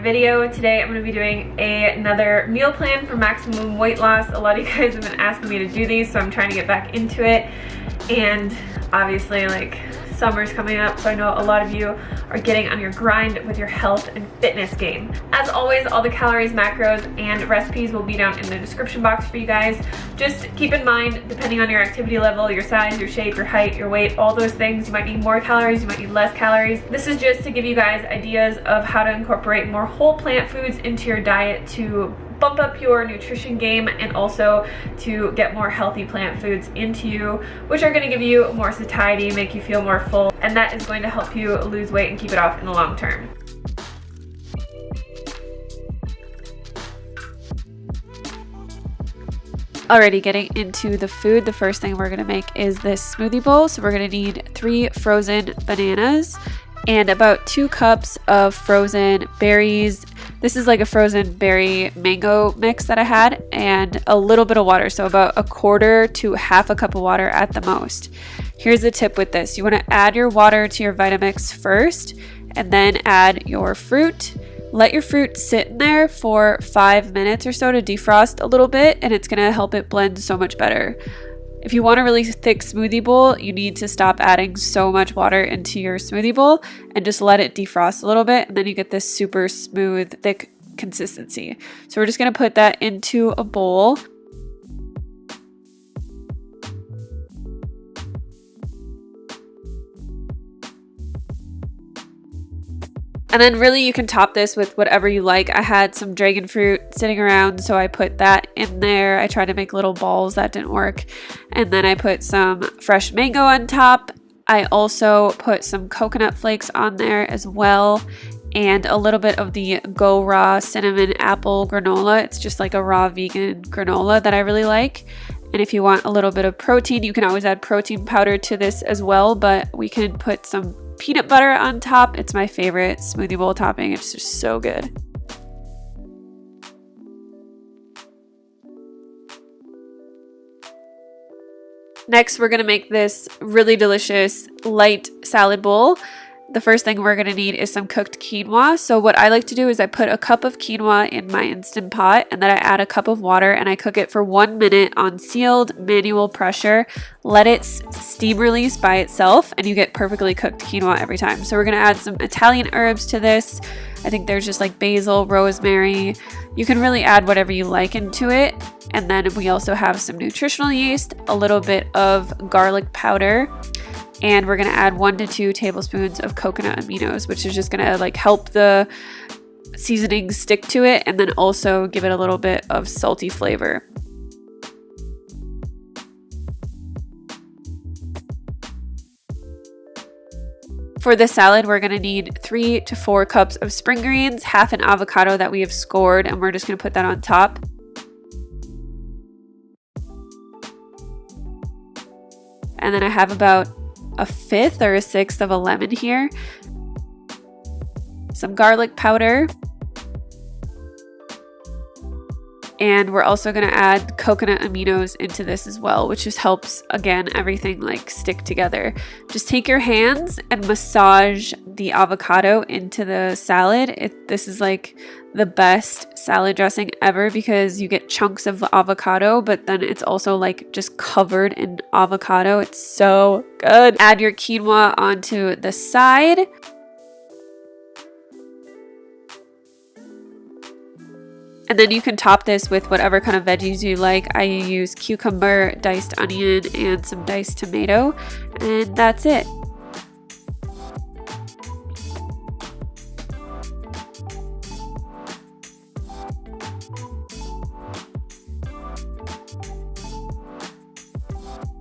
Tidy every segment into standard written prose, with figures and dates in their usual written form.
Video today. I'm going to be doing another meal plan for maximum weight loss. A lot of you guys have been asking me to do these, so I'm trying to get back into it. And obviously, like, summer's coming up, so I know a lot of you are getting on your grind with your health and fitness game. As always, all the calories, macros, and recipes will be down in the description box for you guys. Just keep in mind, depending on your activity level, your size, your shape, your height, your weight, all those things, you might need more calories, you might need less calories. This is just to give you guys ideas of how to incorporate more whole plant foods into your diet to bump up your nutrition game and also to get more healthy plant foods into you, which are going to give you more satiety, make you feel more full, and that is going to help you lose weight and keep it off in the long term. Alrighty, getting into the food, the first thing we're going to make is this smoothie bowl. So we're going to need 3 frozen bananas and about 2 cups of frozen berries. This is like a frozen berry mango mix that I had, and a little bit of water, so about 1/4 to 1/2 cup of water at the most. Here's the tip with this. You want to add your water to your Vitamix first, and then add your fruit. Let your fruit sit in there for 5 minutes or so to defrost a little bit, and it's going to help it blend so much better. If you want a really thick smoothie bowl, you need to stop adding so much water into your smoothie bowl and just let it defrost a little bit, and then you get this super smooth, thick consistency. So we're just going to put that into a bowl. And then really you can top this with whatever you like. I had some dragon fruit sitting around, so I put that in there. I tried to make little balls, that didn't work. And then I put some fresh mango on top. I also put some coconut flakes on there as well, and a little bit of the Go Raw cinnamon apple granola. It's just like a raw vegan granola that I really like. And if you want a little bit of protein, you can always add protein powder to this as well, but we can put some peanut butter on top. It's my favorite smoothie bowl topping. It's just so good. Next, we're gonna make this really delicious light salad bowl. The first thing we're gonna need is some cooked quinoa. So what I like to do is I put a cup of quinoa in my Instant Pot, and then I add a cup of water and I cook it for 1 minute on sealed manual pressure. Let it steam release by itself, and you get perfectly cooked quinoa every time. So we're gonna add some Italian herbs to this. I think there's just like basil, rosemary. You can really add whatever you like into it. And then we also have some nutritional yeast, a little bit of garlic powder, and we're gonna add 1 to 2 tablespoons of coconut aminos, which is just gonna like help the seasoning stick to it and then also give it a little bit of salty flavor. For the salad, we're gonna need 3 to 4 cups of spring greens, half an avocado that we have scored, and we're just gonna put that on top. And then I have about 1/5 or 1/6 of a lemon here, some garlic powder, and we're also going to add coconut aminos into this as well, which just helps, again, everything like stick together. Just take your hands and massage the avocado into the salad. This is like the best salad dressing ever because you get chunks of avocado, but then it's also like just covered in avocado. It's so good. Add your quinoa onto the side. And then you can top this with whatever kind of veggies you like. I use cucumber, diced onion, and some diced tomato, and that's it.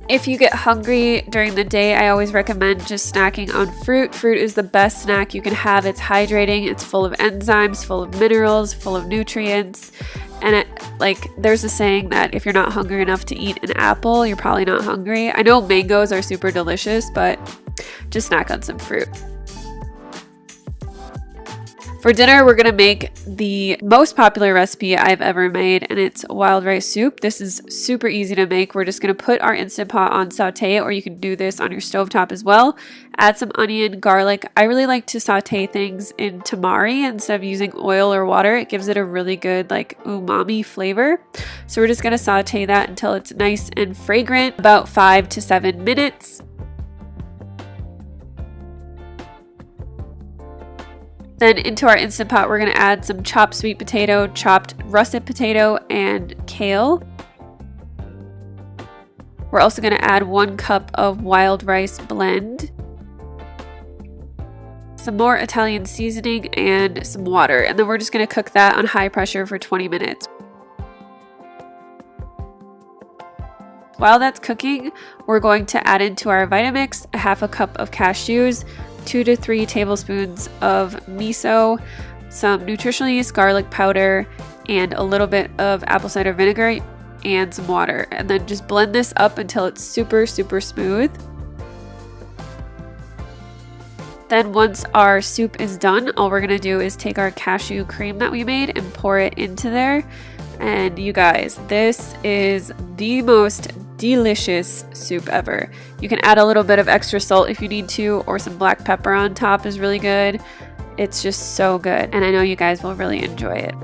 If you get hungry during the day, I always recommend just snacking on fruit. Fruit is the best snack you can have. It's hydrating, it's full of enzymes, full of minerals, full of nutrients. And there's a saying that if you're not hungry enough to eat an apple, you're probably not hungry. I know mangoes are super delicious, but just snack on some fruit. For dinner, we're gonna make the most popular recipe I've ever made, and it's wild rice soup. This is super easy to make. We're just gonna put our Instant Pot on saute, or you can do this on your stovetop as well. Add some onion, garlic. I really like to saute things in tamari instead of using oil or water. It gives it a really good like umami flavor. So we're just gonna saute that until it's nice and fragrant, about 5 to 7 minutes. Then into our Instant Pot, we're going to add some chopped sweet potato, chopped russet potato, and kale. We're also going to add 1 cup of wild rice blend, some more Italian seasoning, and some water. And then we're just going to cook that on high pressure for 20 minutes. While that's cooking, we're going to add into our Vitamix a half a cup of cashews, 2 to 3 tablespoons of miso, some nutritional yeast garlic powder, and a little bit of apple cider vinegar and some water. And then just blend this up until it's super smooth. Then once our soup is done, all we're gonna do is take our cashew cream that we made and pour it into there. And you guys, this is the most delicious soup ever. You can add a little bit of extra salt if you need to, or some black pepper on top is really good. It's just so good, and I know you guys will really enjoy it.